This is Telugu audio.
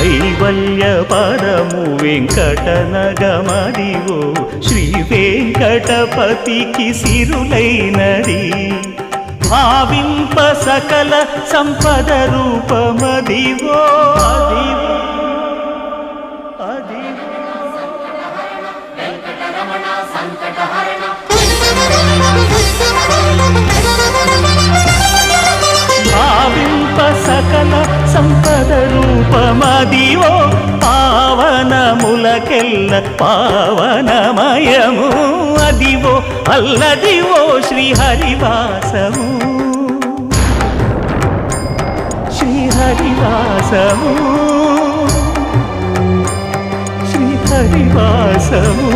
కైవల్య పదము వెంకటనగమదివో శ్రీ వెంకటపతికి సిరులైనది భావింప సకల సంపద రూపమదివో భావింప సకల సంపద రూపమదివో పావనములకెల్ల పావనమయము అదివో అల్లదివో శ్రీహరివాసము శ్రీహరివాసము శ్రీహరివాసము